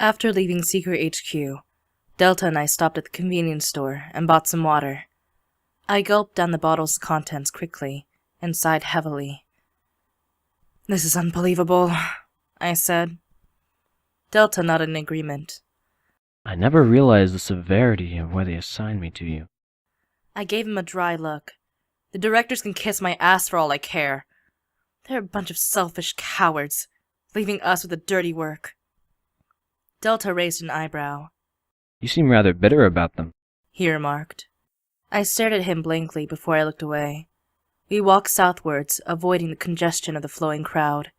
After leaving Secret HQ, Delta and I stopped at the convenience store and bought some water. I gulped down the bottle's contents quickly and sighed heavily. "This is unbelievable," I said. Delta nodded in agreement. I never realized the severity of why they assigned me to you. I gave him a dry look. The directors can kiss my ass for all I care. They're a bunch of selfish cowards, leaving us with the dirty work. Delta raised an eyebrow. You seem rather bitter about them, he remarked. I stared at him blankly before I looked away. We walked southwards, avoiding the congestion of the flowing crowd.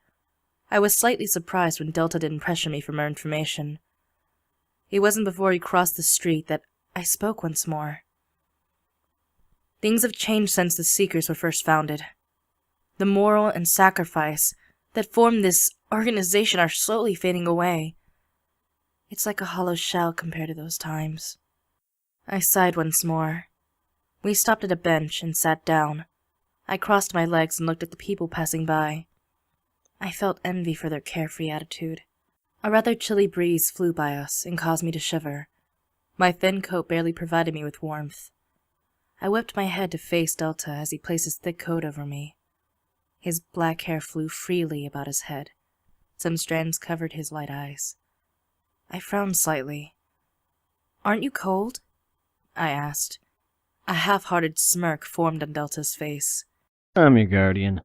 I was slightly surprised when Delta didn't pressure me for more information. It wasn't before we crossed the street that I spoke once more. Things have changed since the Seekers were first founded. The moral and sacrifice that formed this organization are slowly fading away. It's like a hollow shell compared to those times. I sighed once more. We stopped at a bench and sat down. I crossed my legs and looked at the people passing by. I felt envy for their carefree attitude. A rather chilly breeze flew by us and caused me to shiver. My thin coat barely provided me with warmth. I whipped my head to face Delta as he placed his thick coat over me. His black hair flew freely about his head. Some strands covered his light eyes. I frowned slightly. "Aren't you cold?" I asked. A half-hearted smirk formed on Delta's face. I'm your guardian.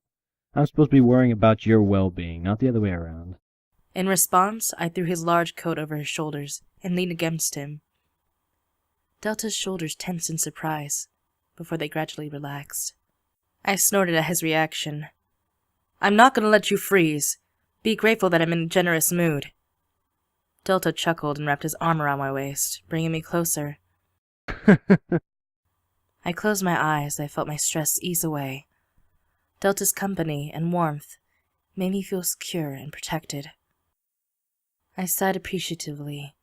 I'm supposed to be worrying about your well-being, not the other way around. In response, I threw his large coat over his shoulders and leaned against him. Delta's shoulders tensed in surprise, before they gradually relaxed. I snorted at his reaction. "I'm not going to let you freeze. Be grateful that I'm in a generous mood." Delta chuckled and wrapped his arm around my waist, bringing me closer. I closed my eyes. I felt my stress ease away. Delta's company and warmth made me feel secure and protected. I sighed appreciatively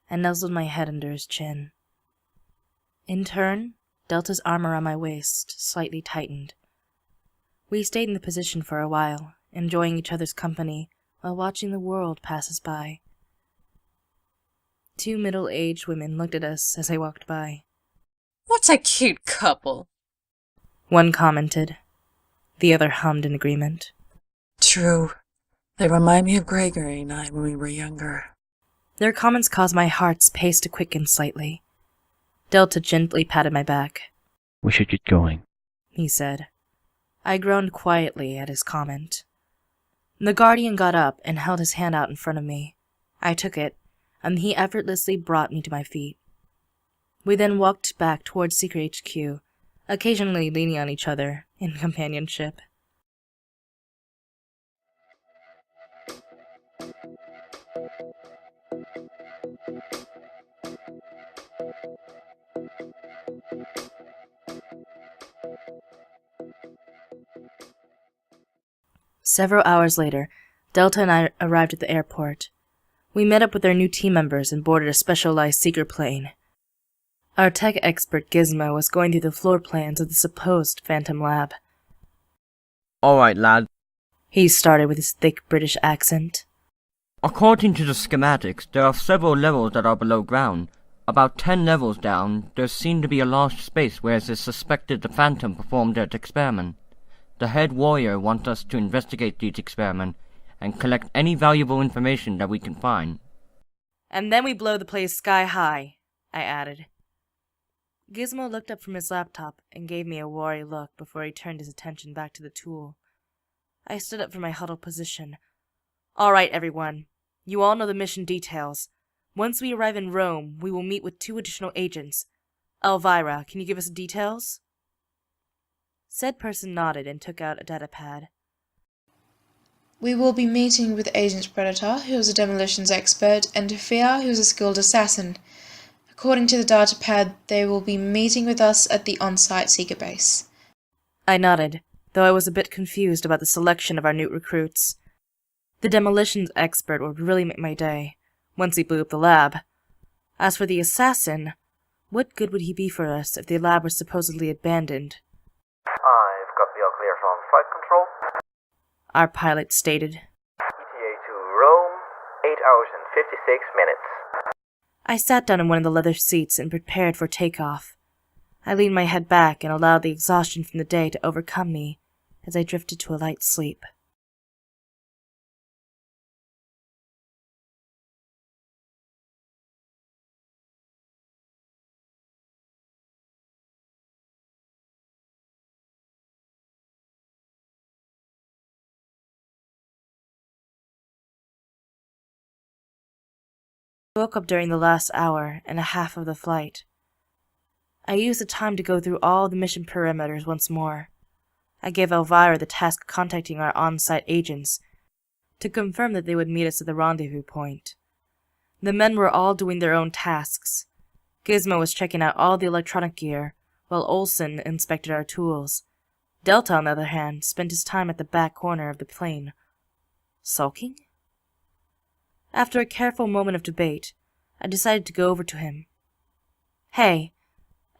and nuzzled my head under his chin. In turn, Delta's arm around my waist slightly tightened. We stayed in the position for a while, enjoying each other's company while watching the world pass us by. 2 middle-aged women looked at us as they walked by. "What a cute couple," one commented. The other hummed in agreement. "True. They remind me of Gregory and I when we were younger." Their comments caused my heart's pace to quicken slightly. Delta gently patted my back. "We should get going," he said. I groaned quietly at his comment. The guardian got up and held his hand out in front of me. I took it, and he effortlessly brought me to my feet. We then walked back towards Secret HQ, occasionally leaning on each other in companionship. Several hours later, Delta and I arrived at the airport. We met up with our new team members and boarded a specialized seeker plane. Our tech expert Gizmo was going through the floor plans of the supposed Phantom Lab. "Alright, lad. He started with his thick British accent. According to the schematics, there are several levels that are below ground. About 10 levels down, there seemed to be a large space where it is suspected the Phantom performed its experiment. The head warrior wants us to investigate these experiments and collect any valuable information that we can find." "And then we blow the place sky high," I added. Gizmo looked up from his laptop and gave me a wary look before he turned his attention back to the tool. I stood up from my huddled position. "All right, everyone. You all know the mission details. Once we arrive in Rome, we will meet with 2 additional agents. Elvira, can you give us details?" Said person nodded and took out a datapad. "We will be meeting with Agent Predator, who is a demolitions expert, and Fia, who is a skilled assassin. According to the datapad, they will be meeting with us at the on-site Seeker base." I nodded, though I was a bit confused about the selection of our new recruits. The demolitions expert would really make my day, once he blew up the lab. As for the assassin, what good would he be for us if the lab was supposedly abandoned? "I've got the all clear from flight control. Our pilot stated. ETA to Rome, 8 hours and 56 minutes. I sat down in one of the leather seats and prepared for takeoff. I leaned my head back and allowed the exhaustion from the day to overcome me as I drifted to a light sleep. I woke up during the last hour and a half of the flight. I used the time to go through all the mission perimeters once more. I gave Elvira the task of contacting our on-site agents to confirm that they would meet us at the rendezvous point. The men were all doing their own tasks. Gizmo was checking out all the electronic gear, while Olsen inspected our tools. Delta, on the other hand, spent his time at the back corner of the plane. Sulking? After a careful moment of debate, I decided to go over to him. "Hey,"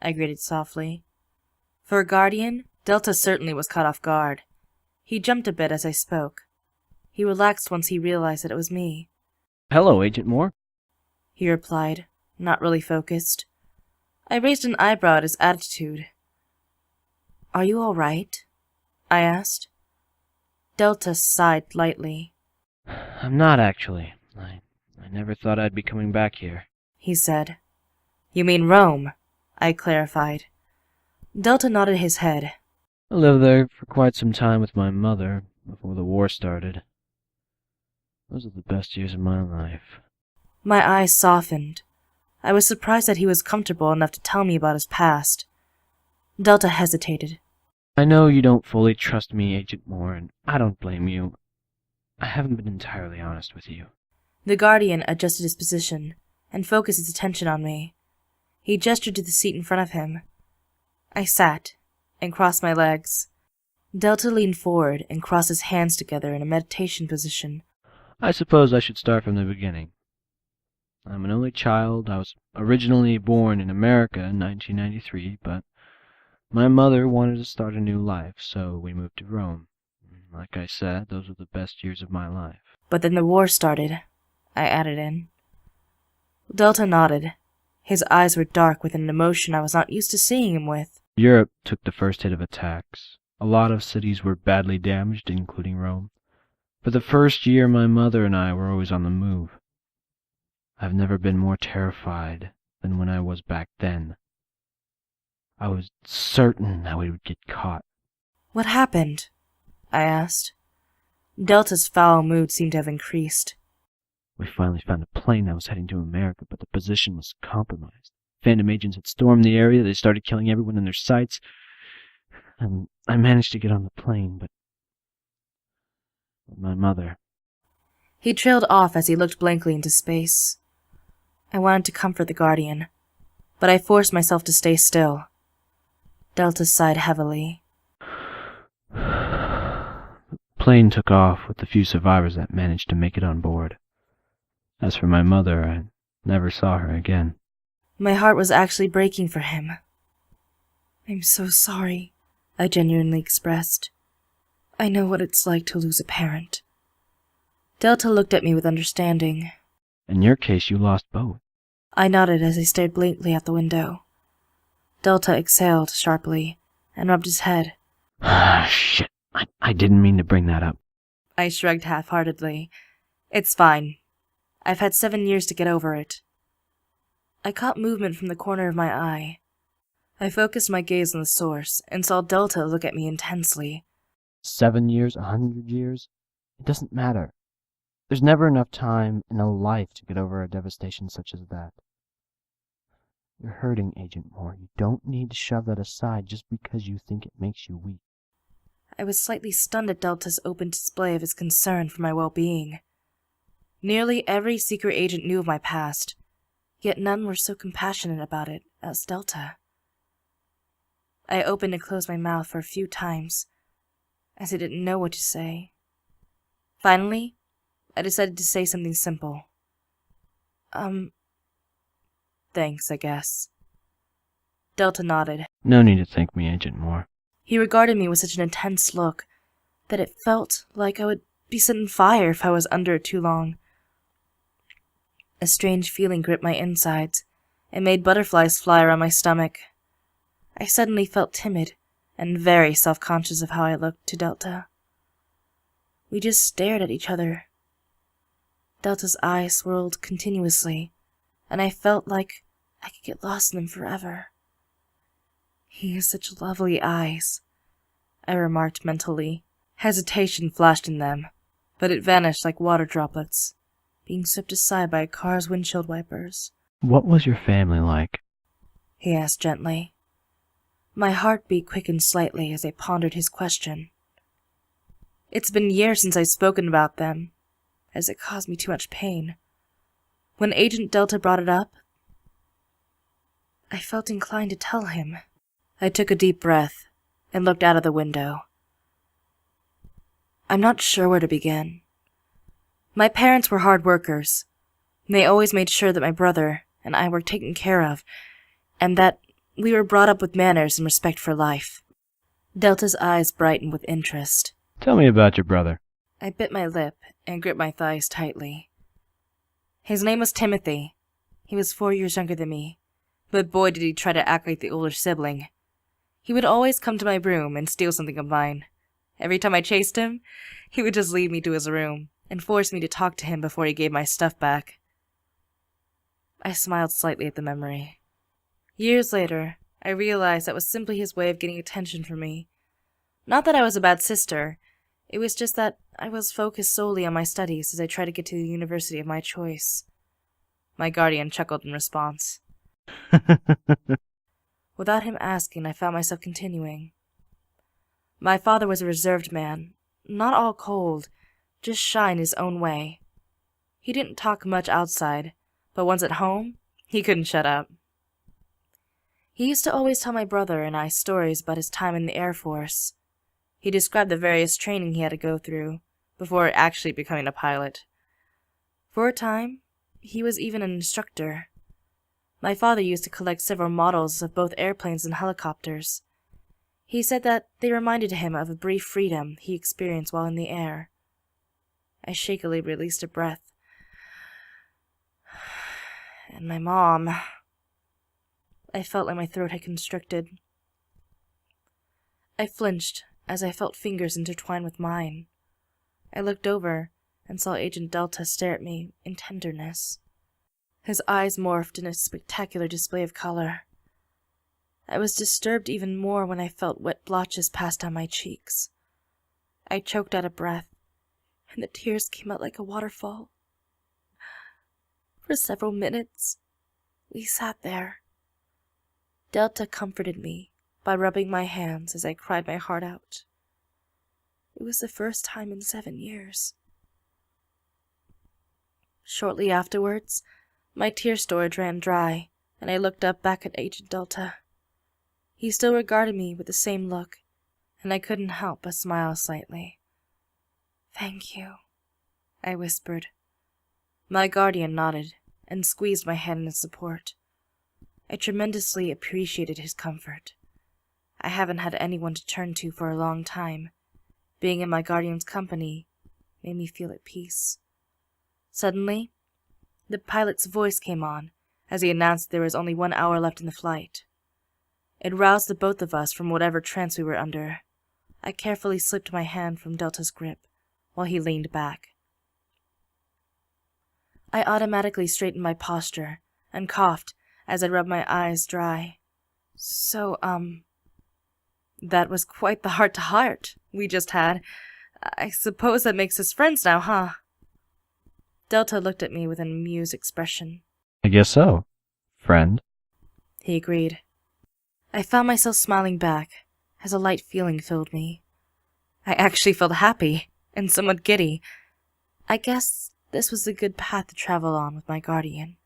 I greeted softly. For a Guardian, Delta certainly was caught off guard. He jumped a bit as I spoke. He relaxed once he realized that it was me. Hello, Agent Moore. He replied, not really focused. I raised an eyebrow at his attitude. "Are you all right?" I asked. Delta sighed lightly. I'm not, actually. I never thought I'd be coming back here. He said. "You mean Rome?" I clarified. Delta nodded his head. I lived there for quite some time with my mother before the war started. Those are the best years of my life. My eyes softened. I was surprised that he was comfortable enough to tell me about his past. Delta hesitated. I know you don't fully trust me, Agent Moore, and I don't blame you. I haven't been entirely honest with you. The Guardian adjusted his position and focused his attention on me. He gestured to the seat in front of him. I sat and crossed my legs. Delta leaned forward and crossed his hands together in a meditation position. I suppose I should start from the beginning. I'm an only child. I was originally born in America in 1993, but my mother wanted to start a new life, so we moved to Rome. Like I said, those were the best years of my life. But then the war started, I added in. Delta nodded. His eyes were dark with an emotion I was not used to seeing him with. Europe took the first hit of attacks. A lot of cities were badly damaged, including Rome. For the first year, my mother and I were always on the move. I've never been more terrified than when I was back then. I was certain that we would get caught. "What happened?" I asked. Delta's foul mood seemed to have increased. We finally found a plane that was heading to America, but the position was compromised. Phantom agents had stormed the area. They started killing everyone in their sights. And I managed to get on the plane, but my mother... He trailed off as he looked blankly into space. I wanted to comfort the Guardian, but I forced myself to stay still. Delta sighed heavily. The plane took off with the few survivors that managed to make it on board. As for my mother, I never saw her again. My heart was actually breaking for him. "I'm so sorry," I genuinely expressed. "I know what it's like to lose a parent." Delta looked at me with understanding. In your case, you lost both. I nodded as I stared blankly out the window. Delta exhaled sharply and rubbed his head. Shit. I didn't mean to bring that up. I shrugged half-heartedly. "It's fine. I've had 7 years to get over it." I caught movement from the corner of my eye. I focused my gaze on the source and saw Delta look at me intensely. 7 years, 100 years? It doesn't matter. There's never enough time in a life to get over a devastation such as that. You're hurting, Agent Moore. You don't need to shove that aside just because you think it makes you weak. I was slightly stunned at Delta's open display of his concern for my well-being. Nearly every secret agent knew of my past, yet none were so compassionate about it as Delta. I opened and closed my mouth for a few times, as I didn't know what to say. Finally, I decided to say something simple. Thanks, I guess. Delta nodded. No need to thank me, Agent Moore. He regarded me with such an intense look that it felt like I would be set on fire if I was under it too long. A strange feeling gripped my insides and made butterflies fly around my stomach. I suddenly felt timid and very self-conscious of how I looked to Delta. We just stared at each other. Delta's eyes swirled continuously, and I felt like I could get lost in them forever. He has such lovely eyes, I remarked mentally. Hesitation flashed in them, but it vanished like water droplets, being swept aside by a car's windshield wipers. What was your family like? He asked gently. My heartbeat quickened slightly as I pondered his question. It's been years since I've spoken about them, as it caused me too much pain. When Agent Delta brought it up, I felt inclined to tell him. I took a deep breath and looked out of the window. I'm not sure where to begin. My parents were hard workers. They always made sure that my brother and I were taken care of, and that we were brought up with manners and respect for life. Delta's eyes brightened with interest. Tell me about your brother. I bit my lip and gripped my thighs tightly. His name was Timothy. He was 4 years younger than me, but boy did he try to act like the older sibling. He would always come to my room and steal something of mine. Every time I chased him, he would just lead me to his room and force me to talk to him before he gave my stuff back. I smiled slightly at the memory. Years later, I realized that was simply his way of getting attention from me. Not that I was a bad sister, it was just that I was focused solely on my studies as I tried to get to the university of my choice. My guardian chuckled in response. Without him asking, I found myself continuing. My father was a reserved man, not all cold, just shy in his own way. He didn't talk much outside, but once at home, he couldn't shut up. He used to always tell my brother and I stories about his time in the Air Force. He described the various training he had to go through before actually becoming a pilot. For a time, he was even an instructor. My father used to collect several models of both airplanes and helicopters. He said that they reminded him of a brief freedom he experienced while in the air. I shakily released a breath. And my mom... I felt like my throat had constricted. I flinched as I felt fingers intertwine with mine. I looked over and saw Agent Delta stare at me in tenderness. His eyes morphed in a spectacular display of color. I was disturbed even more when I felt wet blotches pass down my cheeks. I choked out a breath, and the tears came out like a waterfall. For several minutes, we sat there. Delta comforted me by rubbing my hands as I cried my heart out. It was the first time in 7 years. Shortly afterwards, my tear storage ran dry, and I looked up back at Agent Delta. He still regarded me with the same look, and I couldn't help but smile slightly. "Thank you," I whispered. My guardian nodded and squeezed my hand in support. I tremendously appreciated his comfort. I haven't had anyone to turn to for a long time. Being in my guardian's company made me feel at peace. Suddenly, the pilot's voice came on as he announced there was only 1 hour left in the flight. It roused the both of us from whatever trance we were under. I carefully slipped my hand from Delta's grip while he leaned back. I automatically straightened my posture and coughed as I rubbed my eyes dry. So, that was quite the heart-to-heart we just had. I suppose that makes us friends now, huh? Delta looked at me with an amused expression. I guess so, friend. He agreed. I found myself smiling back as a light feeling filled me. I actually felt happy and somewhat giddy. I guess this was a good path to travel on with my guardian.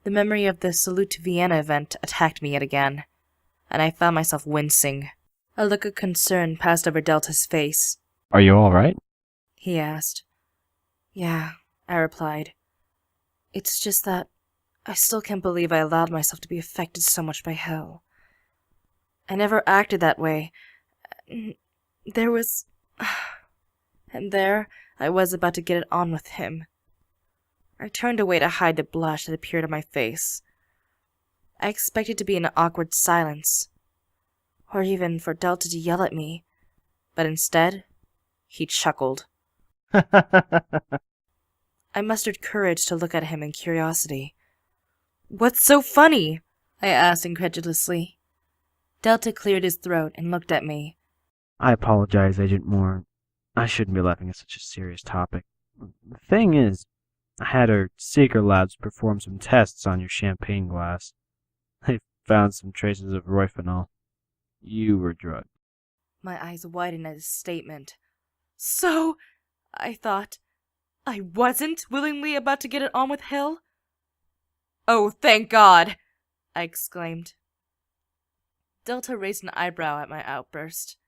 The memory of the Salute to Vienna event attacked me yet again, and I found myself wincing. A look of concern passed over Delta's face. Are you all right? He asked. Yeah, I replied. It's just that I still can't believe I allowed myself to be affected so much by hell. I never acted that way. There was... And there I was about to get it on with him. I turned away to hide the blush that appeared on my face. I expected to be in an awkward silence, or even for Delta to yell at me, but instead, he chuckled. I mustered courage to look at him in curiosity. "What's so funny?" I asked incredulously. Delta cleared his throat and looked at me. I apologize, Agent Moore. I shouldn't be laughing at such a serious topic. The thing is, I had our secret labs perform some tests on your champagne glass. They found some traces of rohyphenol. You were drugged. My eyes widened at his statement. So, I thought, I wasn't willingly about to get it on with Hill? "Oh, thank God!" I exclaimed. Delta raised an eyebrow at my outburst.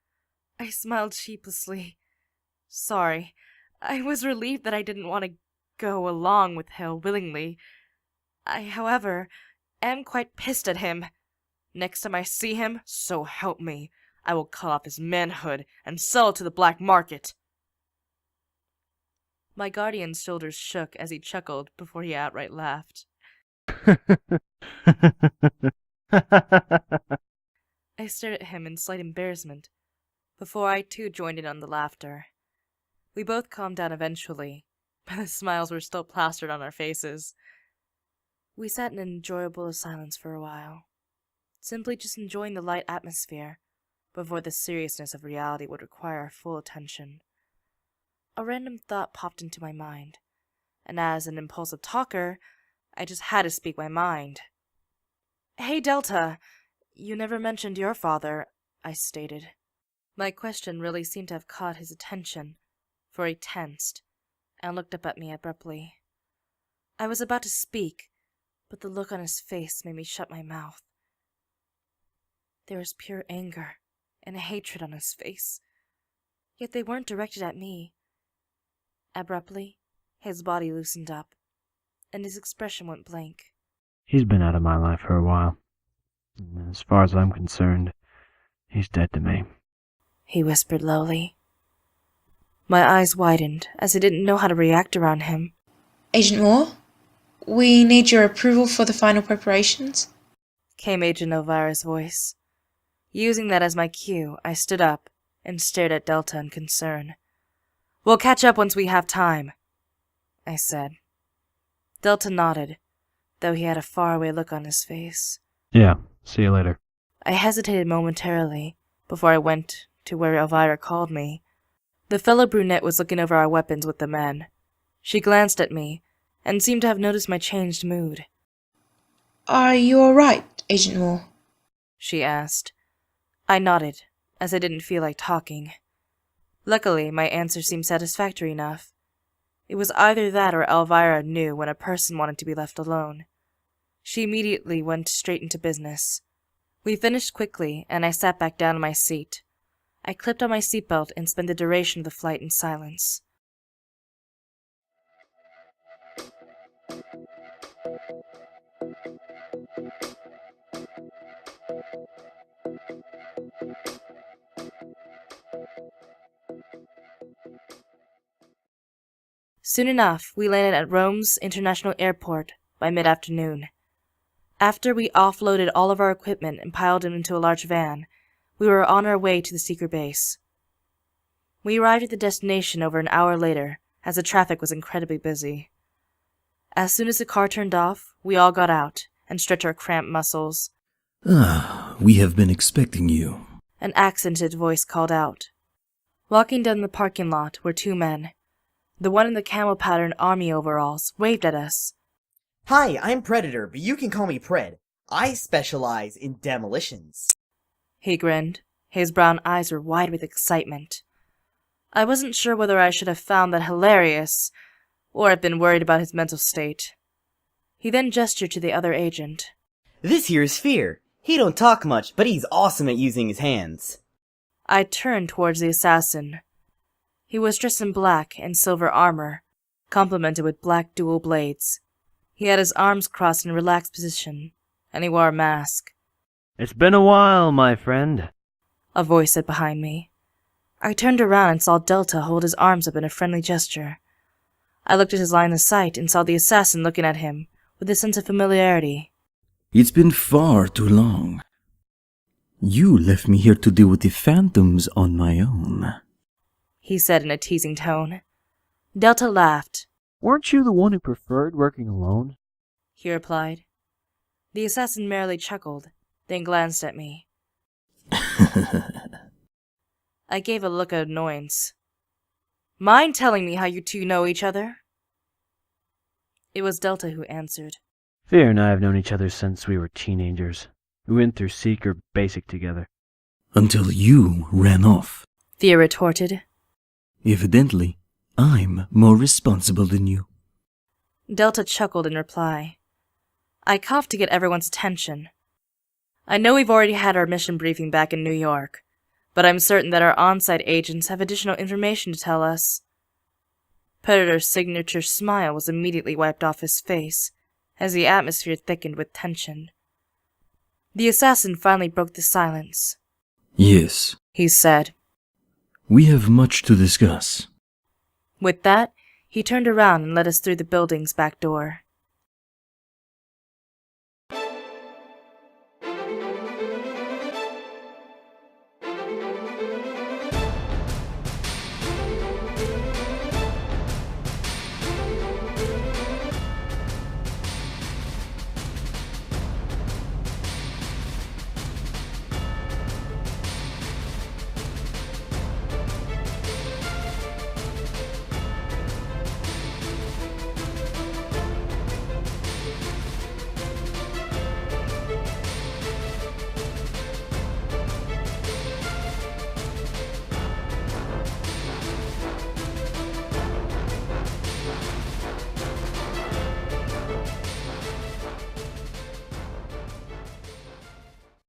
I smiled sheepishly. Sorry, I was relieved that I didn't want to go along with Hill willingly. I, however, am quite pissed at him. Next time I see him, so help me, I will cut off his manhood and sell it to the black market. My guardian's shoulders shook as he chuckled before he outright laughed. I stared at him in slight embarrassment, before I too joined in on the laughter. We both calmed down eventually, but the smiles were still plastered on our faces. We sat in an enjoyable silence for a while, simply just enjoying the light atmosphere, before the seriousness of reality would require our full attention. A random thought popped into my mind, and as an impulsive talker, I just had to speak my mind. "Hey, Delta, you never mentioned your father," I stated. My question really seemed to have caught his attention, for he tensed and looked up at me abruptly. I was about to speak, but the look on his face made me shut my mouth. There was pure anger and hatred on his face, yet they weren't directed at me. Abruptly, his body loosened up, and his expression went blank. He's been out of my life for a while. As far as I'm concerned, he's dead to me. He whispered lowly. My eyes widened as I didn't know how to react around him. Agent Moore, we need your approval for the final preparations. Came Agent Elvira's voice. Using that as my cue, I stood up and stared at Delta in concern. "We'll catch up once we have time," I said. Delta nodded, though he had a faraway look on his face. Yeah, see you later. I hesitated momentarily before I went to where Elvira called me. The fellow brunette was looking over our weapons with the men. She glanced at me and seemed to have noticed my changed mood. Are you all right, Agent Moore? She asked. I nodded, as I didn't feel like talking. Luckily, my answer seemed satisfactory enough. It was either that or Elvira knew when a person wanted to be left alone. She immediately went straight into business. We finished quickly, and I sat back down in my seat. I clipped on my seatbelt and spent the duration of the flight in silence. Soon enough, we landed at Rome's International Airport by mid-afternoon. After we offloaded all of our equipment and piled it into a large van, we were on our way to the secret base. We arrived at the destination over an hour later, as the traffic was incredibly busy. As soon as the car turned off, we all got out and stretched our cramped muscles. We have been expecting you. An accented voice called out. Walking down the parking lot were two men. The one in the camel-patterned army overalls waved at us. Hi, I'm Predator, but you can call me Pred. I specialize in demolitions. He grinned. His brown eyes were wide with excitement. I wasn't sure whether I should have found that hilarious, or have been worried about his mental state. He then gestured to the other agent. This here's Fear. He don't talk much, but he's awesome at using his hands. I turned towards the assassin. He was dressed in black and silver armor, complemented with black dual blades. He had his arms crossed in a relaxed position, and he wore a mask. It's been a while, my friend, a voice said behind me. I turned around and saw Delta hold his arms up in a friendly gesture. I looked at his line of sight and saw the assassin looking at him with a sense of familiarity. It's been far too long. You left me here to deal with the phantoms on my own, he said in a teasing tone. Delta laughed. Weren't you the one who preferred working alone? He replied. The assassin merely chuckled, then glanced at me. I gave a look of annoyance. Mind telling me how you two know each other? It was Delta who answered. Fear and I have known each other since we were teenagers. We went through Seeker Basic together. Until you ran off. Fear retorted. Evidently, I'm more responsible than you. Delta chuckled in reply. I coughed to get everyone's attention. I know we've already had our mission briefing back in New York, but I'm certain that our on-site agents have additional information to tell us. Predator's signature smile was immediately wiped off his face, as the atmosphere thickened with tension. The assassin finally broke the silence. Yes, He said. we have much to discuss. With that, he turned around and led us through the building's back door.